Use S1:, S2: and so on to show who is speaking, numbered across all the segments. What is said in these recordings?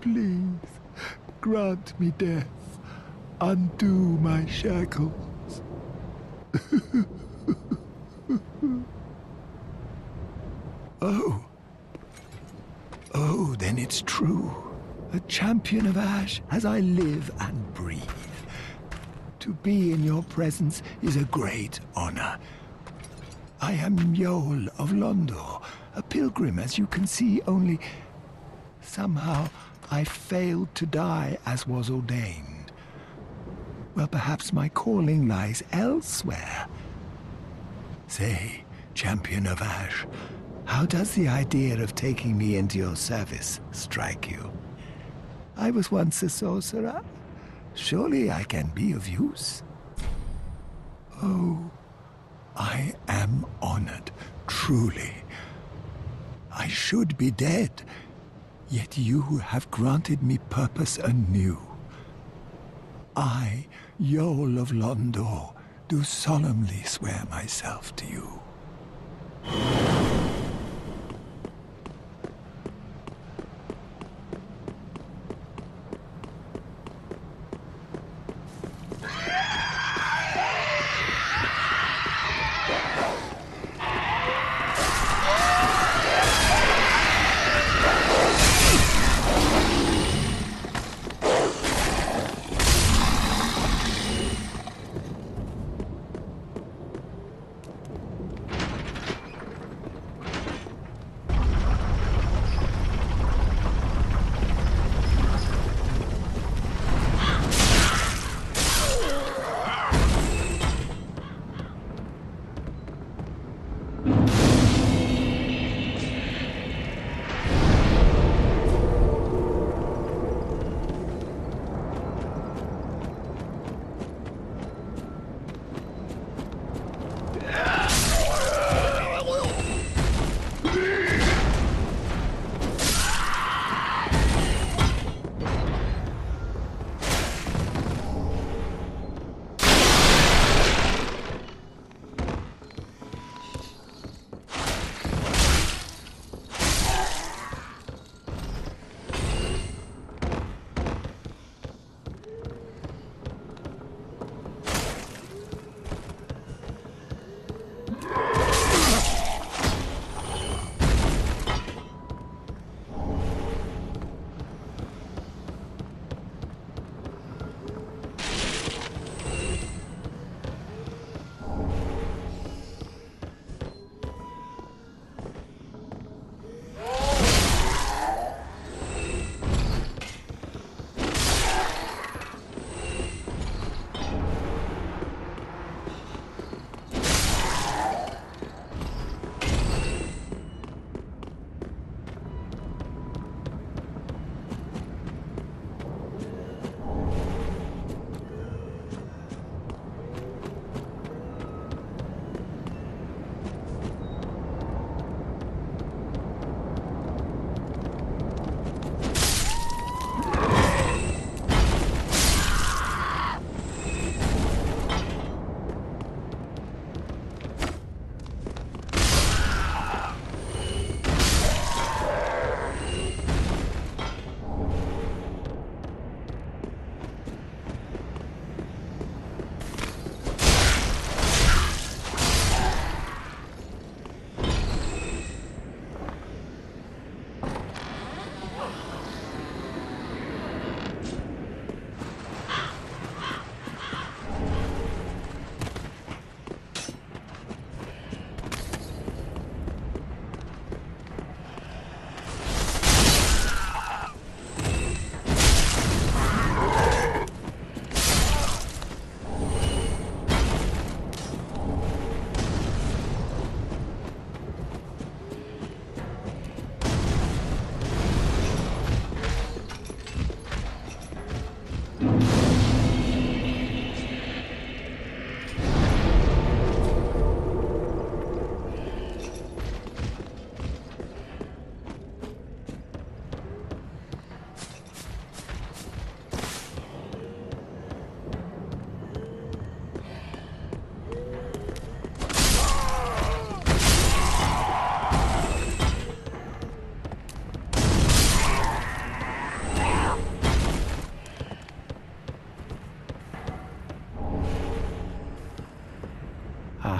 S1: Please, grant me death. Undo my shackles. Oh, then it's true. A champion of Ash as I live and breathe. To be in your presence is a great honor. I am Yoel of Londor, a pilgrim, as you can see, only somehow I failed to die as was ordained. Well, perhaps my calling lies elsewhere. Say, champion of Ash, how does the idea of taking me into your service strike you? I was once a sorcerer. Surely I can be of use. Oh, I am honored, truly. I should be dead, yet you have granted me purpose anew. I, Yoel of Londor, do solemnly swear myself to you.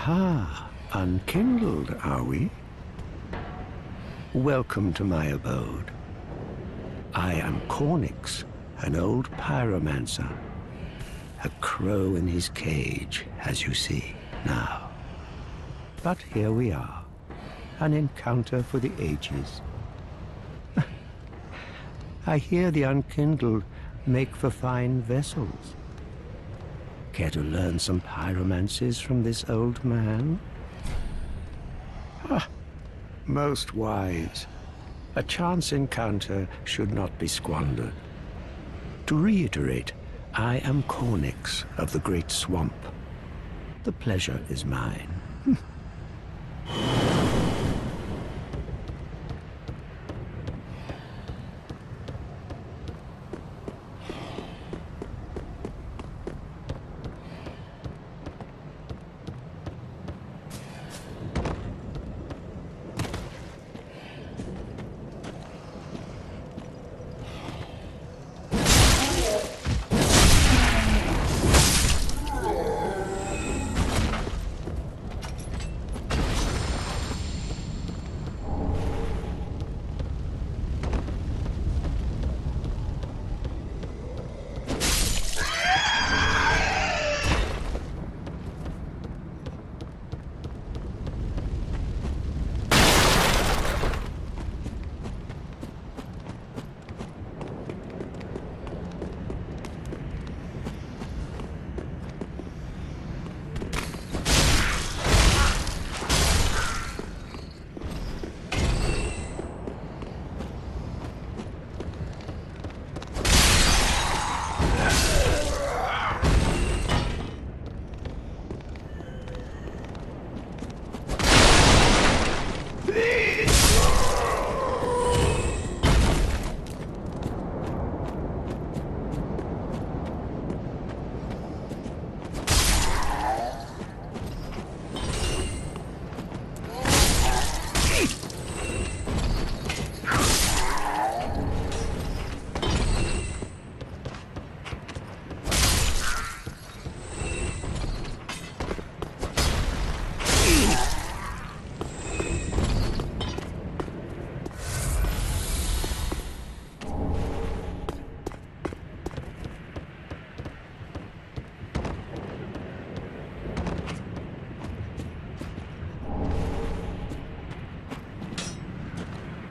S2: Aha, Unkindled, are we? Welcome to my abode. I am Cornyx, an old pyromancer. A crow in his cage, as you see now. But here we are, an encounter for the ages. I hear the Unkindled make for fine vessels. Care to learn some pyromancies from this old man? Ah, most wise. A chance encounter should not be squandered. To reiterate, I am Cornyx of the Great Swamp. The pleasure is mine.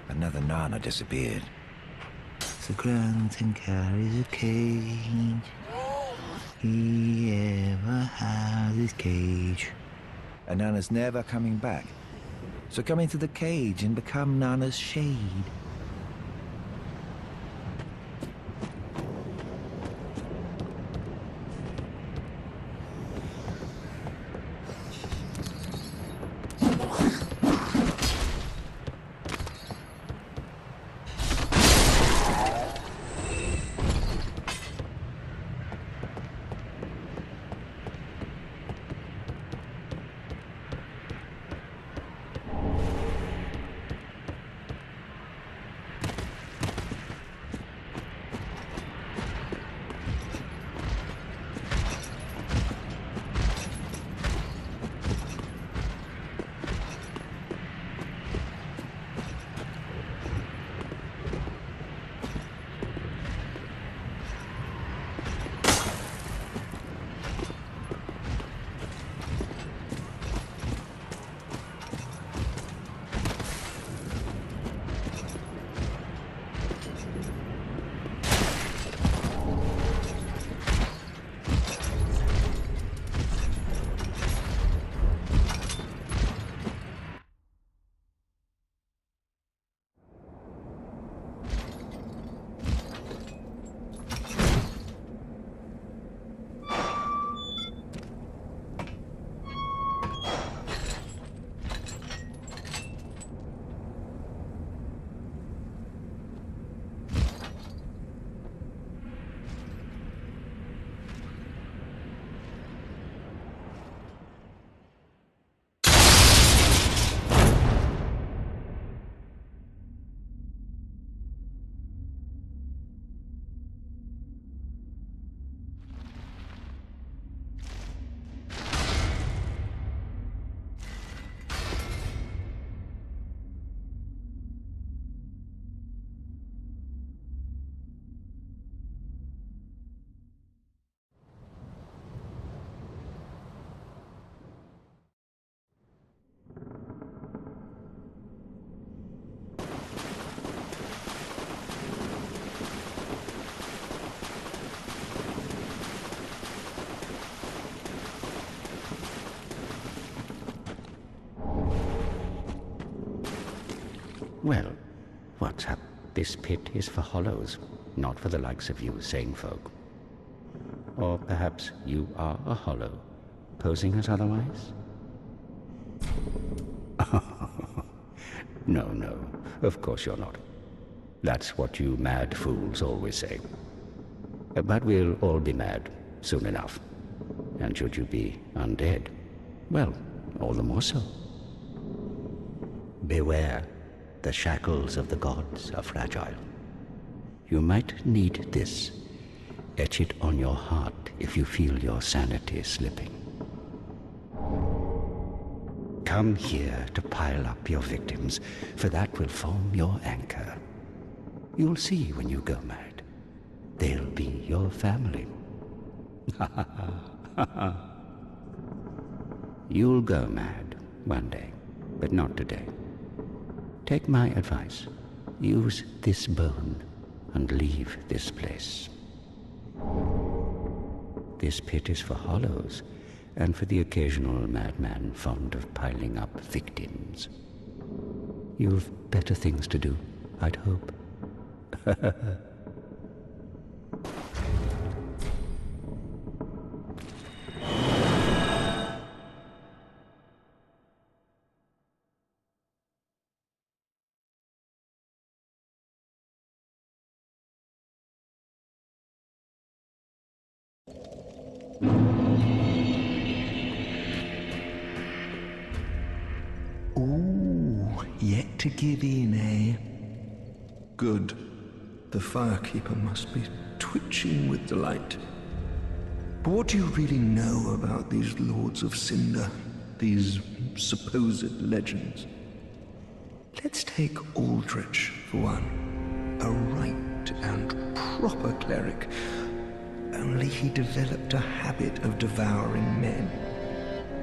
S1: Another Nana disappeared. The Grunton carries a cage. He ever has his cage. And Nana's never coming back. So come into the cage and become Nana's shade.
S2: Well, what's up? This pit is for hollows, not for the likes of you sane folk. Or perhaps you are a hollow, posing as otherwise? No, no, of course you're not. That's what you mad fools always say. But we'll all be mad, soon enough. And should you be undead, well, all the more so. Beware, the shackles of the gods are fragile. You might need this. Etch it on your heart if you feel your sanity slipping. Come here to pile up your victims, for that will form your anchor. You'll see when you go mad. They'll be your family. You'll go mad one day, but not today. Take my advice. Use this bone and leave this place. This pit is for hollows, and for the occasional madman fond of piling up victims. You've better things to do, I'd hope.
S1: Yet to give in, eh? Good. The firekeeper must be twitching with delight. But what do you really know about these lords of Cinder? These supposed legends? Let's take Aldridge, for one. A right and proper cleric. Only he developed a habit of devouring men.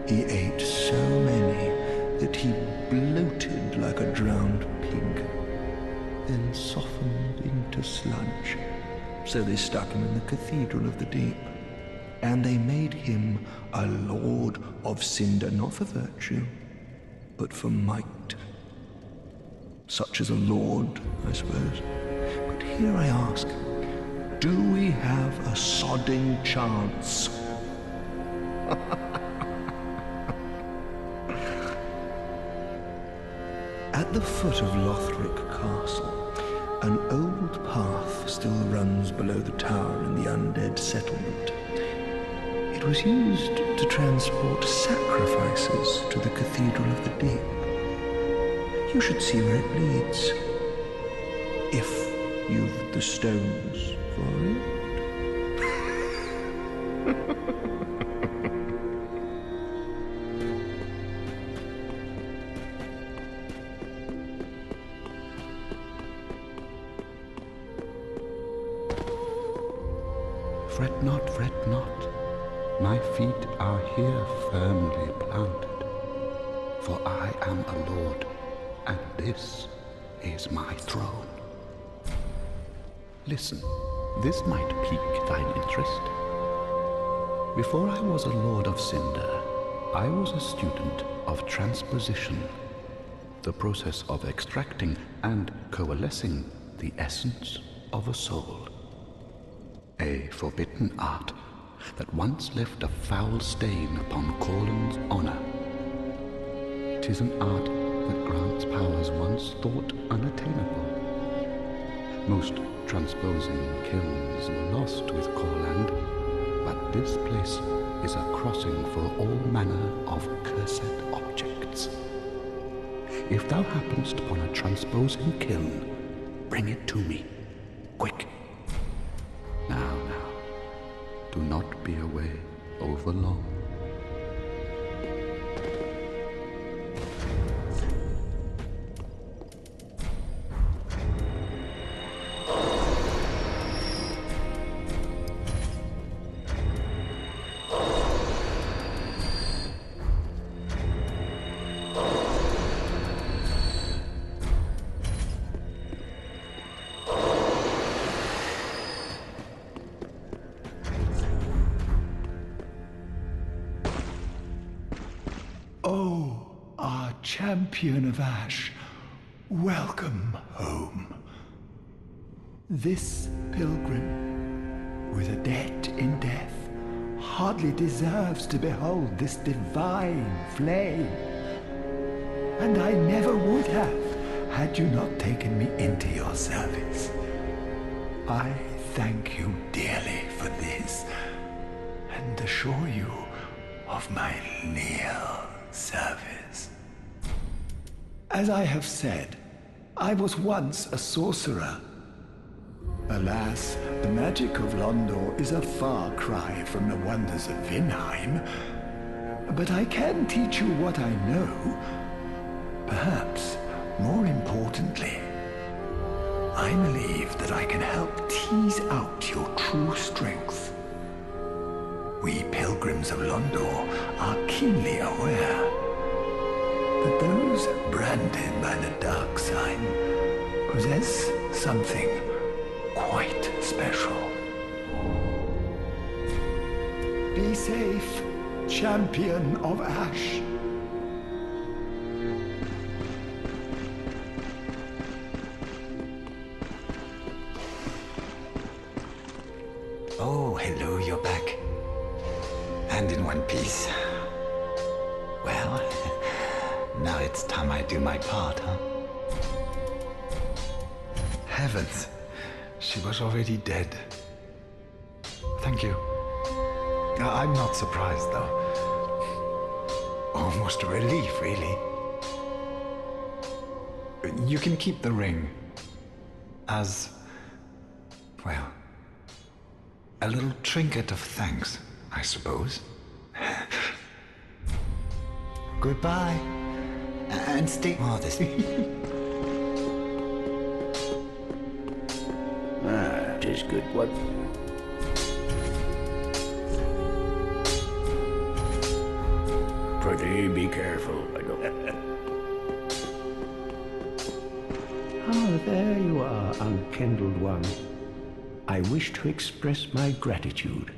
S1: He ate so many that he bloated like a drowned pig, then softened into sludge. So they stuck him in the Cathedral of the Deep, and they made him a Lord of Cinder, not for virtue, but for might. Such as a lord, I suppose. But here I ask, do we have a sodding chance? At the foot of Lothric Castle, an old path still runs below the tower in the Undead Settlement. It was used to transport sacrifices to the Cathedral of the Deep. You should see where it leads, if you've the stones for it.
S3: Fret not, fret not. My feet are here firmly planted. For I am a lord, and this is my throne. Listen, this might pique thine interest. Before I was a lord of Cinder, I was a student of transposition, the process of extracting and coalescing the essence of a soul. A forbidden art that once left a foul stain upon Corlon's honor. 'Tis an art that grants powers once thought unattainable. Most transposing kilns were lost with Corland, but this place is a crossing for all manner of cursed objects. If thou happenst upon a transposing kiln, bring it to me, quick. Now, do not be away over long.
S1: Oh, our champion of Ash, Welcome home. This pilgrim, with a debt in death, hardly deserves to behold this divine flame. And I never would have, had you not taken me into your service. I thank you dearly for this, and assure you of my leal service. As I have said, I was once a sorcerer. Alas, the magic of Londor is a far cry from the wonders of Vinheim. But I can teach you what I know. Perhaps, more importantly, I believe that I can help tease out your true strength. We pilgrims of Londor are keenly aware that those branded by the dark sign possess something quite special. Be safe, champion of Ash.
S4: Oh, hello, you're back. And in one piece. Well, now it's time I do my part, huh? Heavens, she was already dead. Thank you. I'm not surprised, though. Almost a relief, really. You can keep the ring. As, well, a little trinket of thanks, I suppose. Goodbye. And stay modest.
S2: Tis good what? Pretty be careful, I don't. Ah, there you are, Unkindled One. I wish to express my gratitude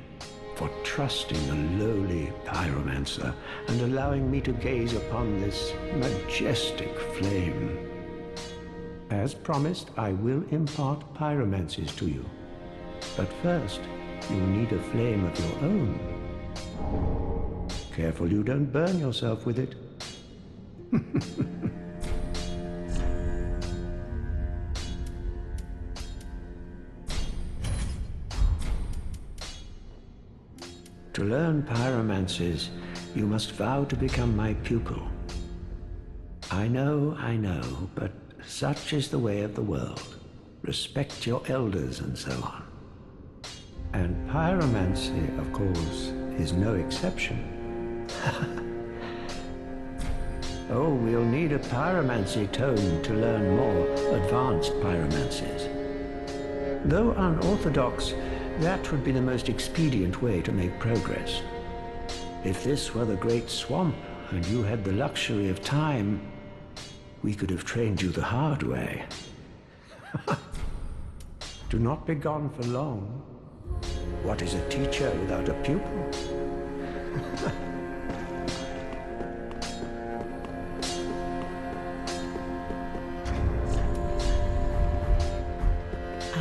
S2: for trusting a lowly pyromancer and allowing me to gaze upon this majestic flame. As promised, I will impart pyromancies to you. But first, you need a flame of your own. Careful you don't burn yourself with it. To learn pyromancies, you must vow to become my pupil. I know, but such is the way of the world. Respect your elders and so on. And pyromancy, of course, is no exception. Oh, we'll need a pyromancy tome to learn more advanced pyromancies. Though unorthodox, that would be the most expedient way to make progress. If this were the Great Swamp and you had the luxury of time, we could have trained you the hard way. Do not be gone for long. What is a teacher without a pupil?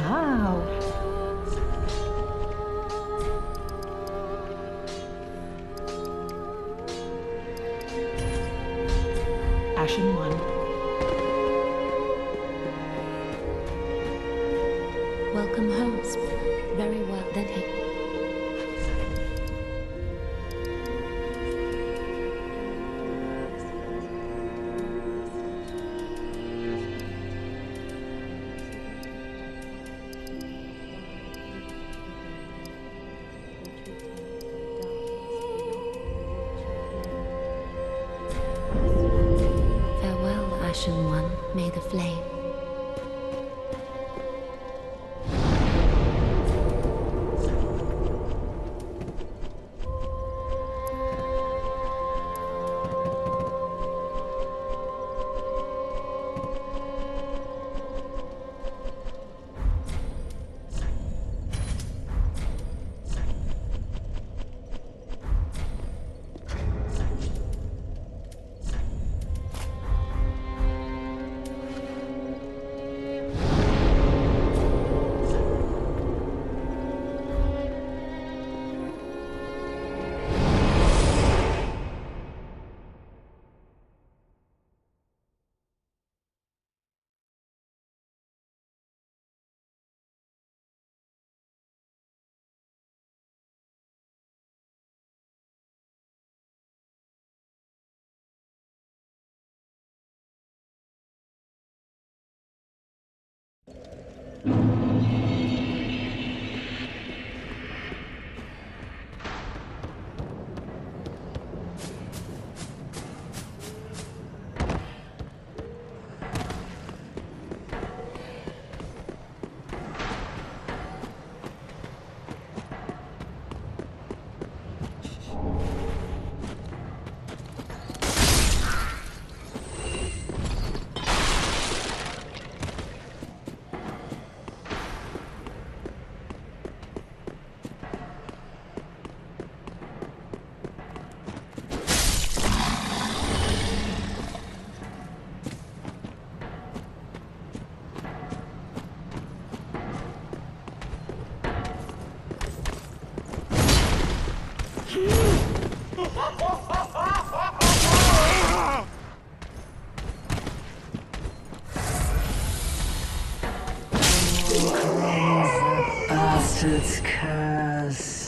S5: Ow. Ashen One.
S6: Welcome home. Very well then. Farewell, Ashen One. May the flame.
S7: Cleanse the bastard's curse.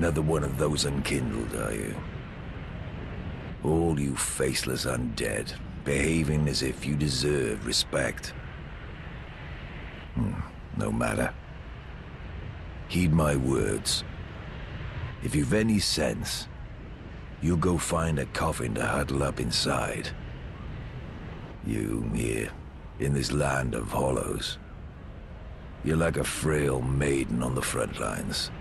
S8: Another one of those Unkindled, are you? All you faceless undead, behaving as if you deserve respect. No matter. Heed my words. If you've any sense, you'll go find a coffin to huddle up inside. You, here, in this land of hollows. You're like a frail maiden on the front lines.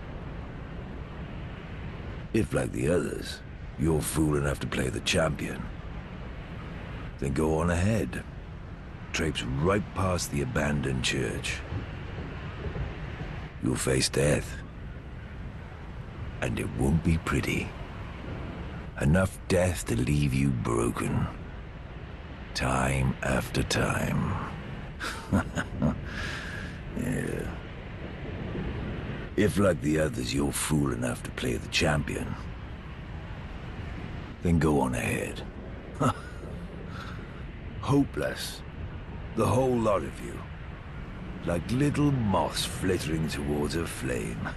S8: If, like the others, you're fool enough to play the champion, then go on ahead. Traipse right past the abandoned church. You'll face death. And it won't be pretty. Enough death to leave you broken. Time after time. Yeah. If, like the others, you're fool enough to play the champion, then go on ahead. Hopeless. The whole lot of you. Like little moths flittering towards a flame.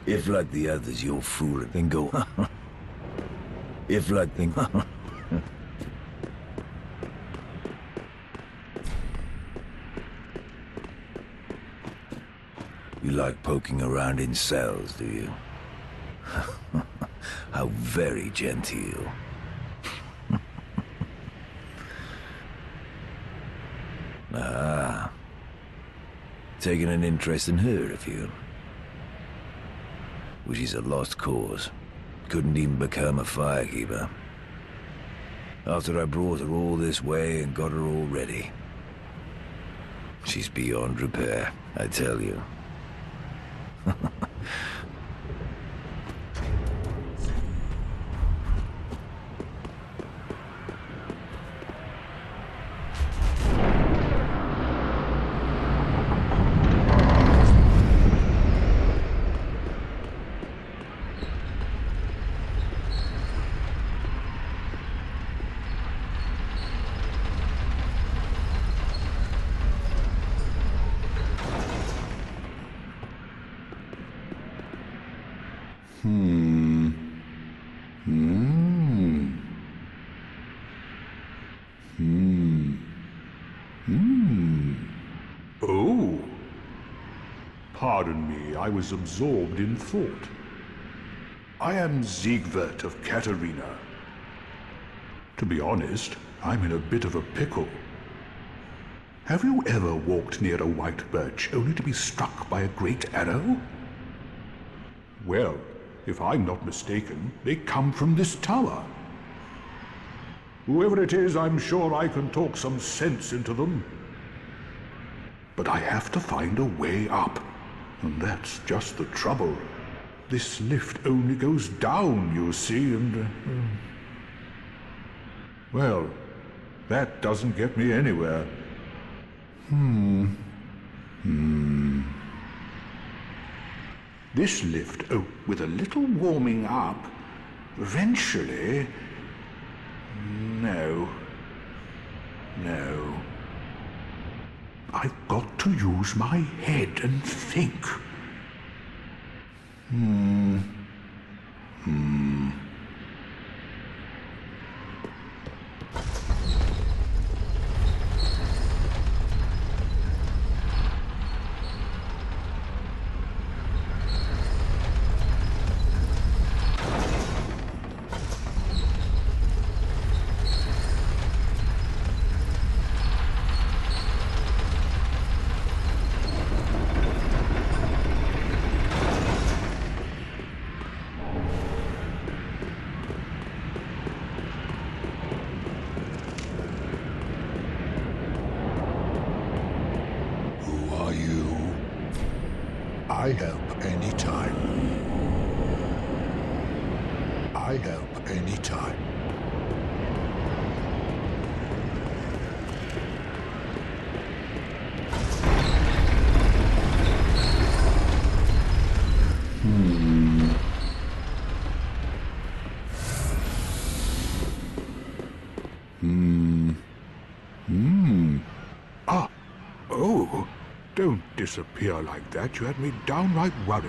S8: If, like the others, you're fooling, then go. If, like the... You like poking around in cells, do you? How very genteel. Ah. Taking an interest in her, have you? Well, she's a lost cause. Couldn't even become a firekeeper. After I brought her all this way and got her all ready. She's beyond repair, I tell you.
S9: Oh. Pardon me, I was absorbed in thought. I am Siegward of Katarina. To be honest, I'm in a bit of a pickle. Have you ever walked near a white birch only to be struck by a great arrow? Well, if I'm not mistaken, they come from this tower. Whoever it is, I'm sure I can talk some sense into them. But I have to find a way up, and that's just the trouble. This lift only goes down, you see, and... Well, that doesn't get me anywhere. This lift, oh, with a little warming up, eventually... No. I've got to use my head and think.
S10: I help anytime. I help anytime.
S9: Oh, don't disappear like that. You had me downright worried.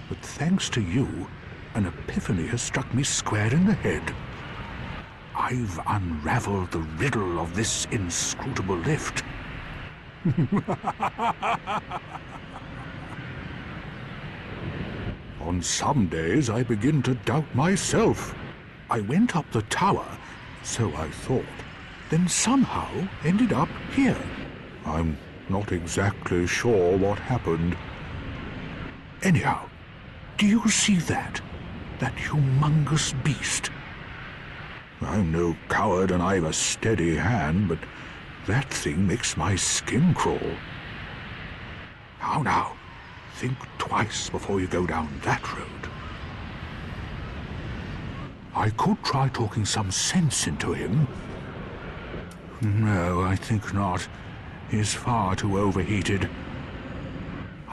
S9: But thanks to you, an epiphany has struck me square in the head. I've unraveled the riddle of this inscrutable lift. On some days I begin to doubt myself. I went up the tower, so I thought, then somehow ended up here. I'm not exactly sure what happened. Anyhow, do you see that? That humongous beast? I'm no coward and I've a steady hand, but that thing makes my skin crawl. How now? Think twice before you go down that road. I could try talking some sense into him. No, I think not. He's far too overheated.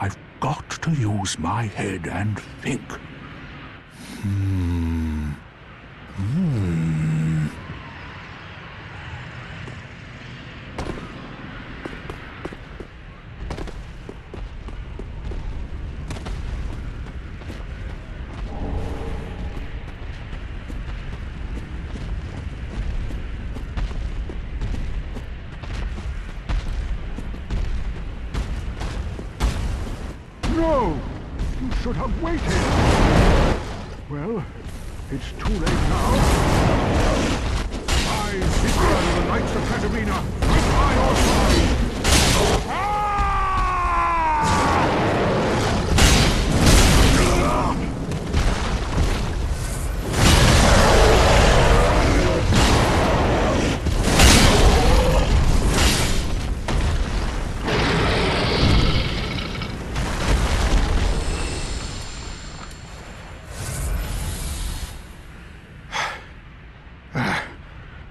S9: I've got to use my head and think.
S10: No! You should have waited! Well, it's too late now. I, Siegward of the Knights of Katarina, fight by your side!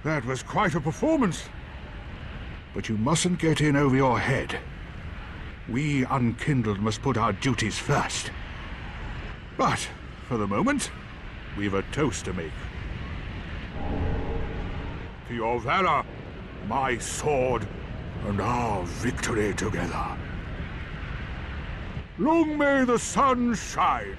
S9: That was quite a performance. But you mustn't get in over your head. We Unkindled must put our duties first. But, for the moment, we've a toast to make. To your valor, my sword, and our victory together. Long may the sun shine!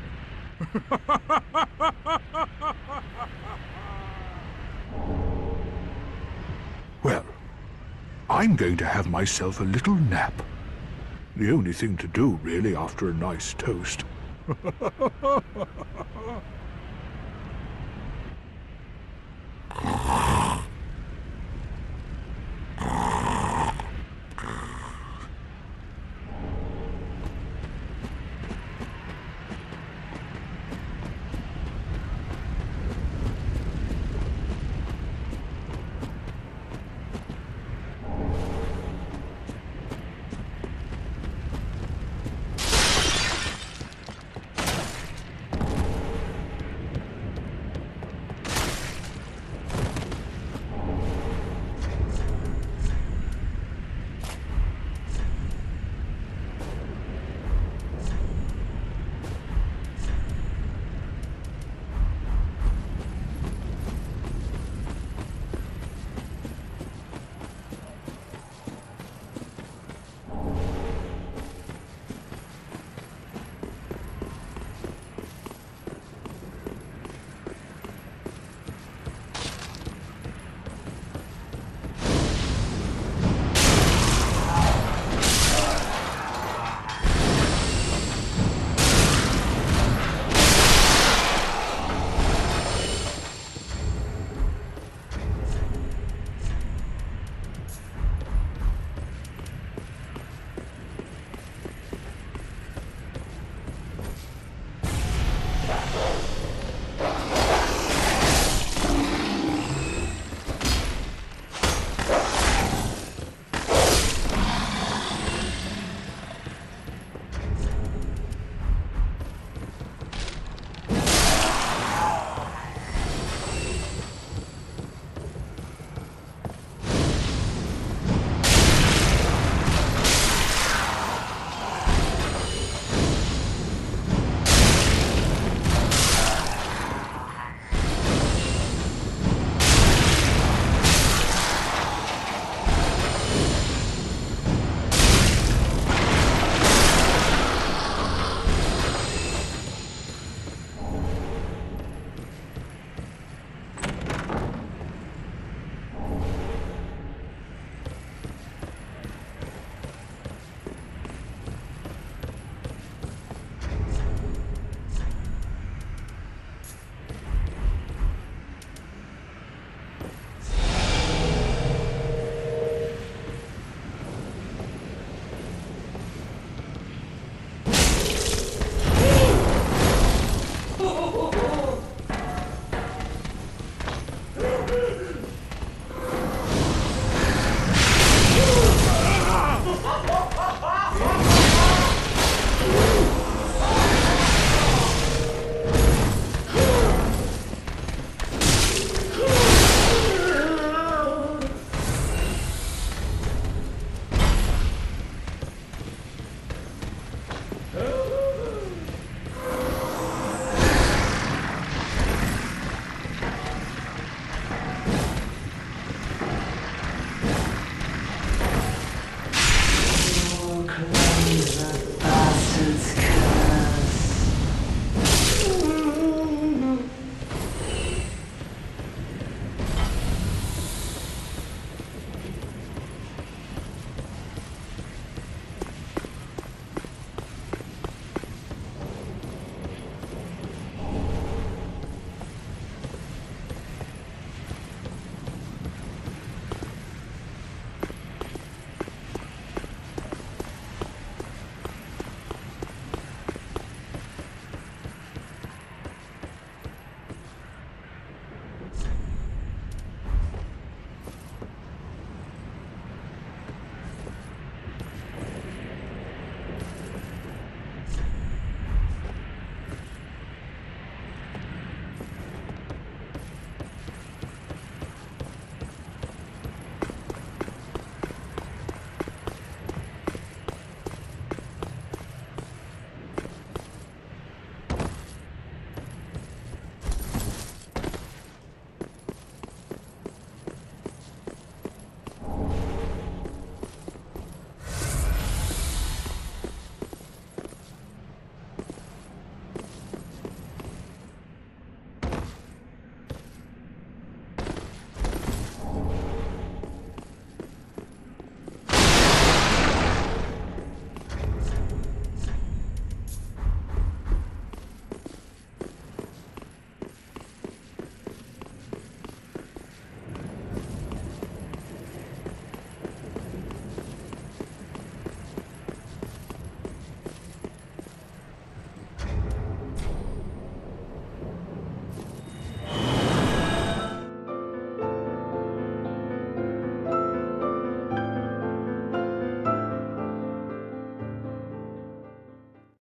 S9: Well, I'm going to have myself a little nap. The only thing to do, really, after a nice toast.